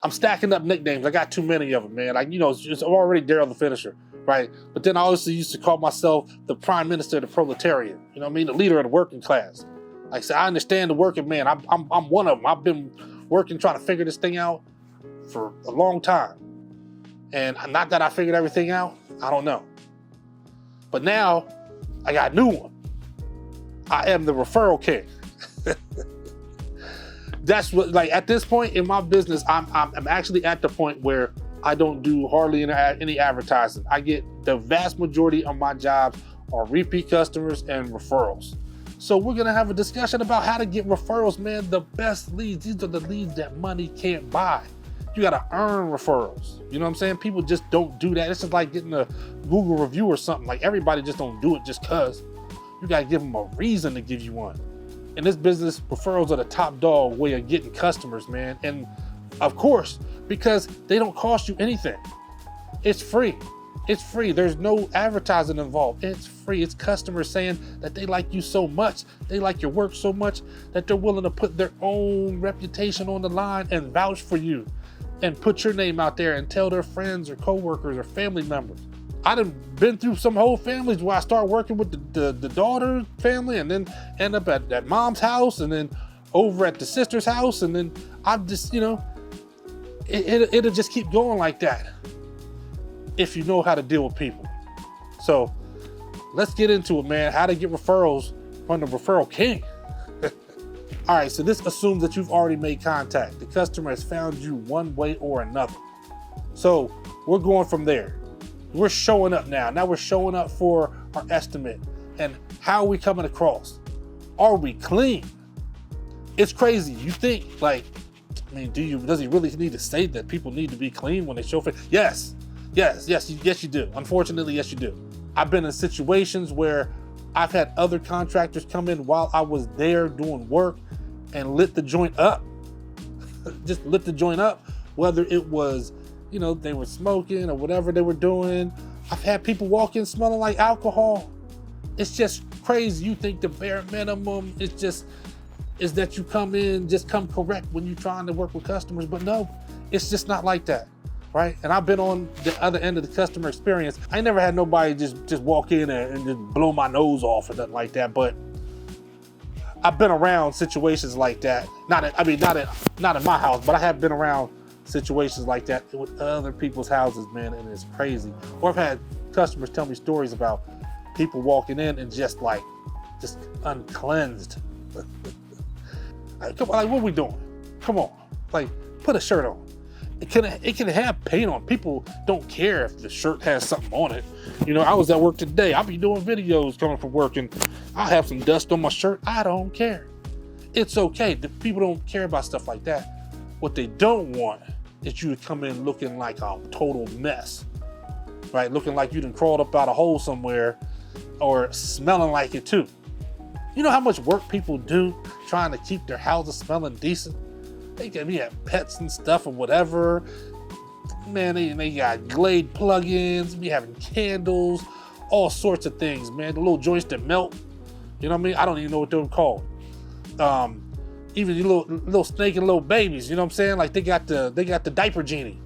I'm stacking up nicknames. I got too many of them, man. Like, I'm already Daryl the Finisher, right? But then I also used to call myself the Prime Minister of the Proletariat. You know what I mean? The leader of the working class. Like I said, I understand the working man. I'm one of them. I've been working, trying to figure this thing out for a long time. And not that I figured everything out, I don't know. But now, I got a new one. I am the referral king. That's what, like, at this point in my business, I'm actually at the point where I don't do hardly any advertising. I get the vast majority of my jobs are repeat customers and referrals. So we're gonna have a discussion about how to get referrals, man. The best leads, these are the leads that money can't buy. You gotta earn referrals. You know what I'm saying? People just don't do that. It's just like getting a Google review or something. Like, everybody just don't do it just cause. You gotta give them a reason to give you one. In this business, referrals are the top dog way of getting customers, man. And of course, because they don't cost you anything. It's free. It's free. There's no advertising involved. It's free. It's customers saying that they like you so much, they like your work so much that they're willing to put their own reputation on the line and vouch for you and put your name out there and tell their friends or coworkers or family members. I done been through some whole families where I start working with the daughter family and then end up at mom's house and then over at the sister's house, and then I'm just, it'll just keep going like that if you know how to deal with people. So let's get into it, man. How to get referrals from the referral king. All right, so this assumes that you've already made contact. The customer has found you one way or another. So we're going from there. We're showing up now. Now we're showing up for our estimate. And how are we coming across? Are we clean? It's crazy. You think, like, I mean, does he really need to say that people need to be clean when they show face? Yes, you do. Unfortunately, yes, you do. I've been in situations where I've had other contractors come in while I was there doing work and lit the joint up. Just lit the joint up, whether it was, they were smoking or whatever they were doing. I've had people walk in smelling like alcohol. It's just crazy. You think the bare minimum is that you come in, just come correct when you're trying to work with customers, but no, it's just not like that, right? And I've been on the other end of the customer experience. I never had nobody just walk in and just blow my nose off or nothing like that, but I've been around situations like that. Not in my house, but I have been around situations like that with other people's houses, man, and it's crazy. Or I've had customers tell me stories about people walking in and just uncleansed. Come on, like, what are we doing? Come on, like, put a shirt on. It can have paint on. People don't care if the shirt has something on it. I was at work today. I'll be doing videos coming from work and I'll have some dust on my shirt. I don't care. It's okay. The people don't care about stuff like that. What they don't want is you to come in looking like a total mess, right? Looking like you done crawled up out a hole somewhere or smelling like it too. You know how much work people do trying to keep their houses smelling decent? They can have pets and stuff or whatever. Man, they got Glade plugins, be having candles, all sorts of things, man. The little joints that melt. You know what I mean? I don't even know what they're called. Even the little snake and little babies, you know what I'm saying? Like, they got the diaper genie.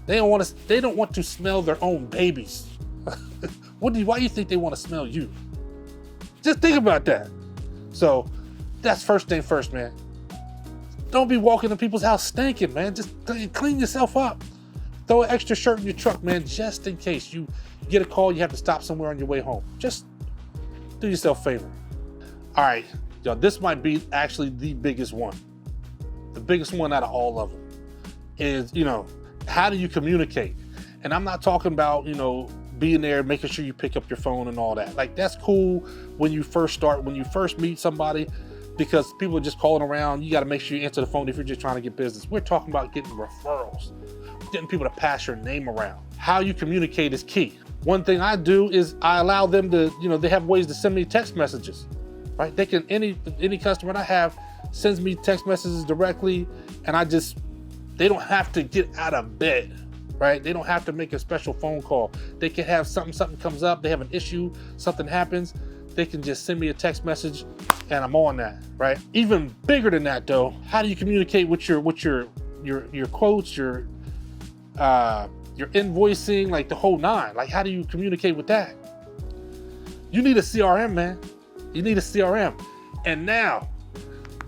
They don't want to smell their own babies. Why do you think they want to smell you? Just think about that. So that's first thing first, man. Don't be walking to people's house stinking, man. Just clean yourself up. Throw an extra shirt in your truck, man, just in case you get a call, you have to stop somewhere on your way home. Just do yourself a favor. All right, y'all, this might be actually the biggest one. The biggest one out of all of them is, how do you communicate? And I'm not talking about, being there, making sure you pick up your phone and all that. Like, that's cool when you first meet somebody, because people are just calling around. You got to make sure you answer the phone if you're just trying to get business. We're talking about getting referrals, getting people to pass your name around. How you communicate is key. One thing I do is I allow them to, they have ways to send me text messages, right? They can, any customer that I have sends me text messages directly, and they don't have to get out of bed, right? They don't have to make a special phone call. They can have something comes up, they have an issue, something happens, they can just send me a text message and I'm on that, right? Even bigger than that though, how do you communicate with your your quotes, your invoicing, like the whole nine. Like, how do you communicate with that? You need a CRM, man. You need a CRM. And now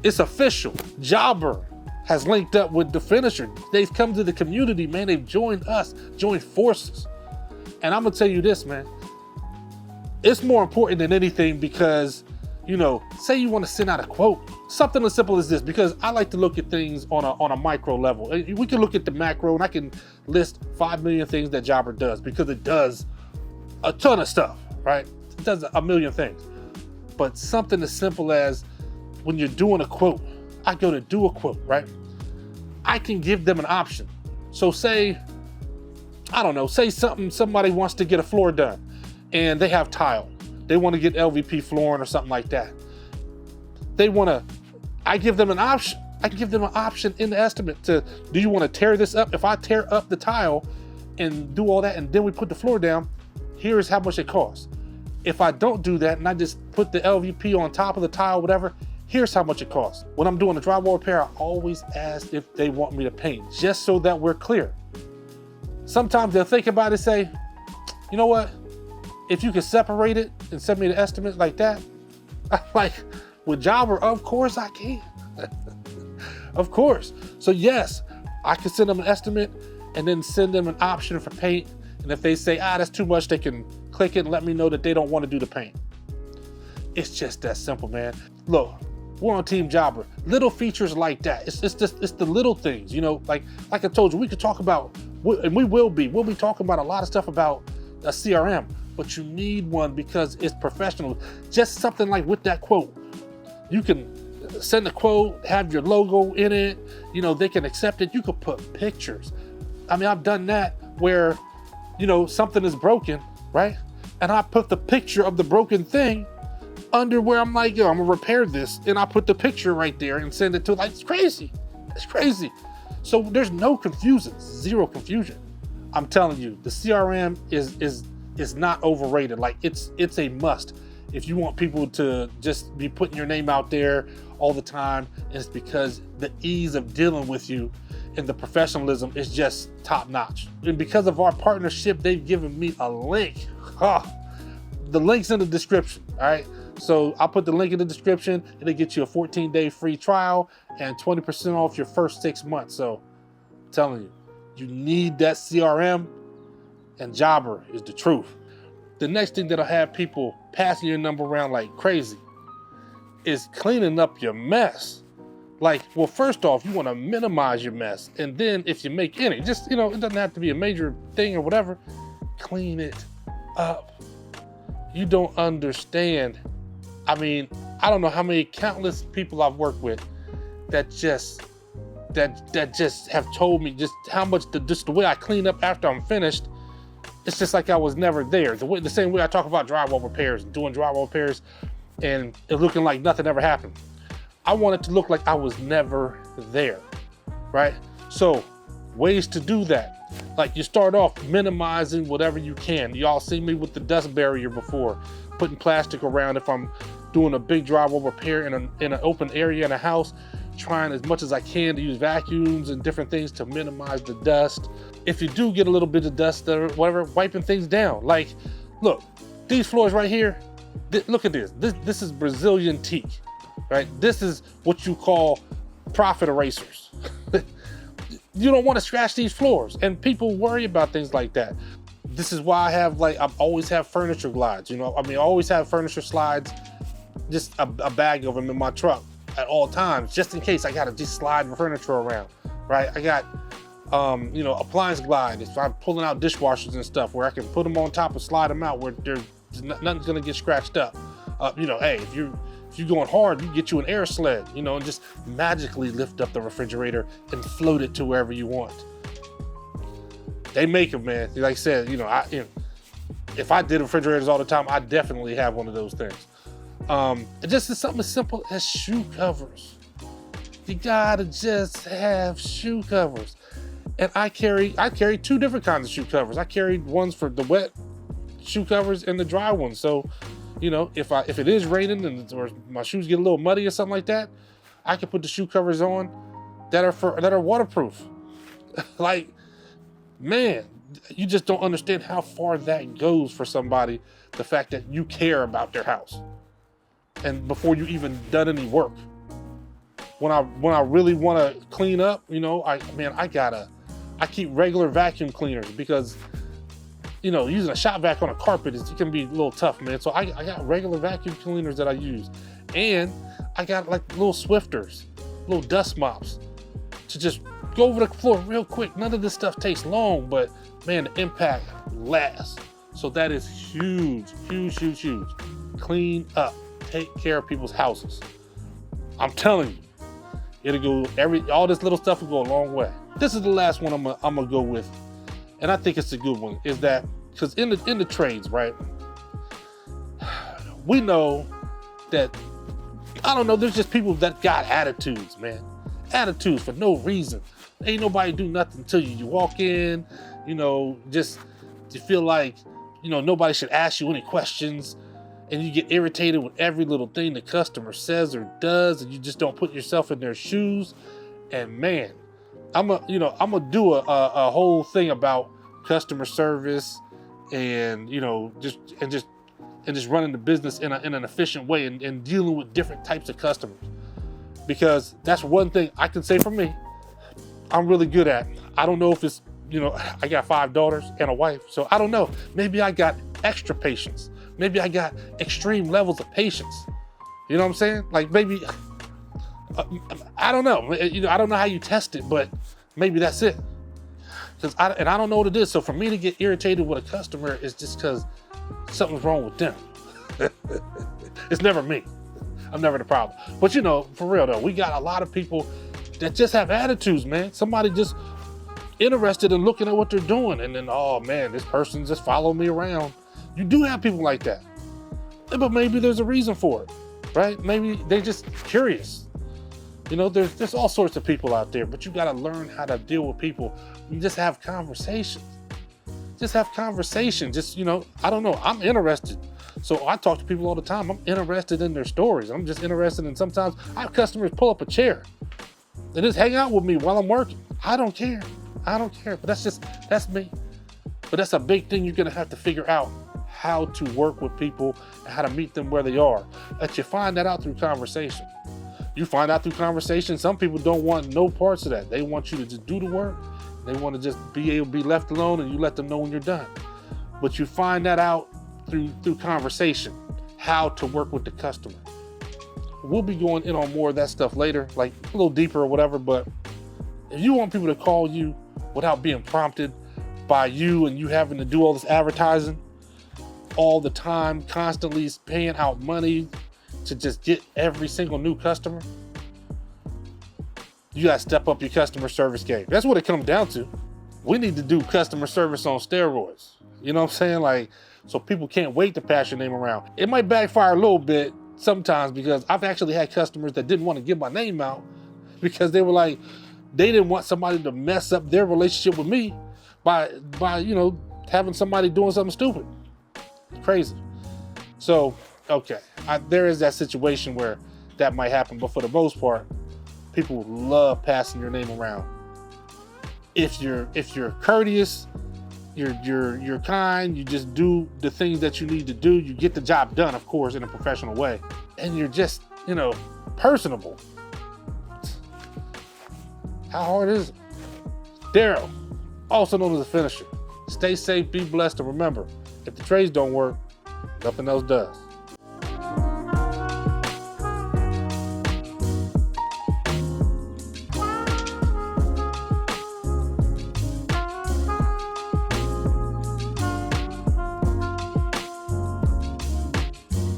it's official. Jobber has linked up with the finisher. They've come to the community, man. They've joined us, joined forces. And I'm gonna tell you this, man. It's more important than anything because, you know, say you want to send out a quote, something as simple as this, because I like to look at things on a micro level. We can look at the macro, and I can list 5 million things that Jobber does, because it does a ton of stuff, right? It does a million things. But something as simple as when you're doing a quote, I go to do a quote, right? I can give them an option. So say, I don't know, say somebody wants to get a floor done and they have tile. They want to get LVP flooring or something like that. I give them an option. I can give them an option in the estimate to, do you want to tear this up? If I tear up the tile and do all that and then we put the floor down, here's how much it costs. If I don't do that and I just put the LVP on top of the tile, whatever, here's how much it costs. When I'm doing a drywall repair, I always ask if they want me to paint, just so that we're clear. Sometimes they'll think about it and say, you know what? If you can separate it and send me the estimate like that, like with Jobber, of course I can. Of course. So yes, I can send them an estimate and then send them an option for paint. And if they say, that's too much, they can click it and let me know that they don't want to do the paint. It's just that simple, man. Look, we're on Team Jobber. Little features like that. It's the little things, you know, like I told you, we could talk about, and we'll be talking about a lot of stuff about a CRM, but you need one because it's professional. Just something like with that quote, you can send a quote, have your logo in it, you know, they can accept it. You could put pictures. I mean, I've done that where, you know, something is broken, right? And I put the picture of the broken thing under where I'm like, yo, I'm gonna repair this. And I put the picture right there and send it to, like, it's crazy. It's crazy. So there's no confusion, zero confusion. I'm telling you, the CRM is not overrated. Like, it's a must. If you want people to just be putting your name out there all the time, and it's because the ease of dealing with you and the professionalism is just top notch. And because of our partnership, they've given me a link. The link's in the description, all right? So I'll put the link in the description. It'll get you a 14-day free trial and 20% off your first 6 months. So I'm telling you, you need that CRM, and Jobber is the truth. The next thing that'll have people passing your number around like crazy is cleaning up your mess. Like, well, first off, you want to minimize your mess. And then if you make any, just, you know, it doesn't have to be a major thing or whatever, clean it up. You don't understand. I mean, I don't know how many countless people I've worked with that just have told me just how much the way I clean up after I'm finished. It's just like I was never there. The same way I talk about drywall repairs, doing drywall repairs, and it looking like nothing ever happened. I want it to look like I was never there, right? So ways to do that. Like, you start off minimizing whatever you can. Y'all see me with the dust barrier before, putting plastic around if I'm doing a big drywall repair in an open area in a house, trying as much as I can to use vacuums and different things to minimize the dust. If you do get a little bit of dust or whatever, wiping things down. Like, look, these floors right here, look at this. This is Brazilian teak, right? This is what you call profit erasers. You don't want to scratch these floors, and people worry about things like that. This is why I always have furniture glides, you know? I mean, I always have furniture slides, just a bag of them in my truck at all times, just in case I gotta just slide the furniture around, right? I got, you know, appliance glide. If I'm pulling out dishwashers and stuff, where I can put them on top and slide them out where nothing's gonna get scratched up. You know, hey, if you're going hard, you get you an air sled, you know, and just magically lift up the refrigerator and float it to wherever you want. They make them, man. Like I said, you know, if I did refrigerators all the time, I definitely have one of those things. It just is something as simple as shoe covers. You gotta just have shoe covers. And I carry 2 different kinds of shoe covers. I carry ones for the wet shoe covers and the dry ones. So, you know, if it is raining or my shoes get a little muddy or something like that, I can put the shoe covers on that are waterproof. Like, man, you just don't understand how far that goes for somebody. The fact that you care about their house, and before you even done any work. When I really want to clean up, you know, I keep regular vacuum cleaners because, you know, using a shop vac on a carpet it can be a little tough, man. So I got regular vacuum cleaners that I use, and I got like little Swifters, little dust mops to just go over the floor real quick. None of this stuff takes long, but man, the impact lasts. So that is huge, huge, huge, huge. Clean up, take care of people's houses. I'm telling you, all this little stuff will go a long way. This is the last one I'm gonna go with, and I think it's a good one. Is that because in the trades, right? We know that, I don't know, there's just people that got attitudes, man. Attitudes for no reason. Ain't nobody do nothing to you. You walk in, you know, just you feel like, you know, nobody should ask you any questions, and you get irritated with every little thing the customer says or does, and you just don't put yourself in their shoes. And man, I'm gonna do a whole thing about customer service and, you know, just running the business in an efficient way and dealing with different types of customers. Because that's one thing I can say for me, I'm really good at. I don't know if it's, you know, I got 5 daughters and a wife, so I don't know. Maybe I got extra patience. Maybe I got extreme levels of patience. You know what I'm saying? Like maybe, I don't know. You know, I don't know how you test it, but maybe that's it. I don't know what it is. So for me to get irritated with a customer is just because something's wrong with them. It's never me. I'm never the problem. But you know, for real though, we got a lot of people that just have attitudes, man. Somebody just interested in looking at what they're doing, and then, oh man, this person just followed me around. You do have people like that, but maybe there's a reason for it, right? Maybe they're just curious. You know, there's all sorts of people out there, but you got to learn how to deal with people. You just have conversations. Just have conversation. Just, you know, I don't know. I'm interested. So I talk to people all the time. I'm interested in their stories. I'm just interested in, sometimes I have customers pull up a chair and just hang out with me while I'm working. I don't care. But that's me. But that's a big thing you're gonna have to figure out, how to work with people and how to meet them where they are. That you find that out through conversation. You find out through conversation, some people don't want no parts of that. They want you to just do the work. They want to just be able to be left alone, and you let them know when you're done. But you find that out through conversation, how to work with the customer. We'll be going in on more of that stuff later, like a little deeper or whatever, but if you want people to call you without being prompted by you and you having to do all this advertising all the time, constantly paying out money to just get every single new customer, you gotta step up your customer service game. That's what it comes down to. We need to do customer service on steroids. You know what I'm saying? Like, so people can't wait to pass your name around. It might backfire a little bit sometimes, because I've actually had customers that didn't want to give my name out because they were like, they didn't want somebody to mess up their relationship with me by you know, having somebody doing something stupid. Crazy. So, okay, there is that situation where that might happen, but for the most part, people love passing your name around. If you're courteous, you're kind, you just do the things that you need to do, you get the job done, of course, in a professional way, and you're just, you know, personable. How hard is it? Daryl, also known as a finisher. Stay safe, be blessed, and remember, if the trades don't work, nothing else does.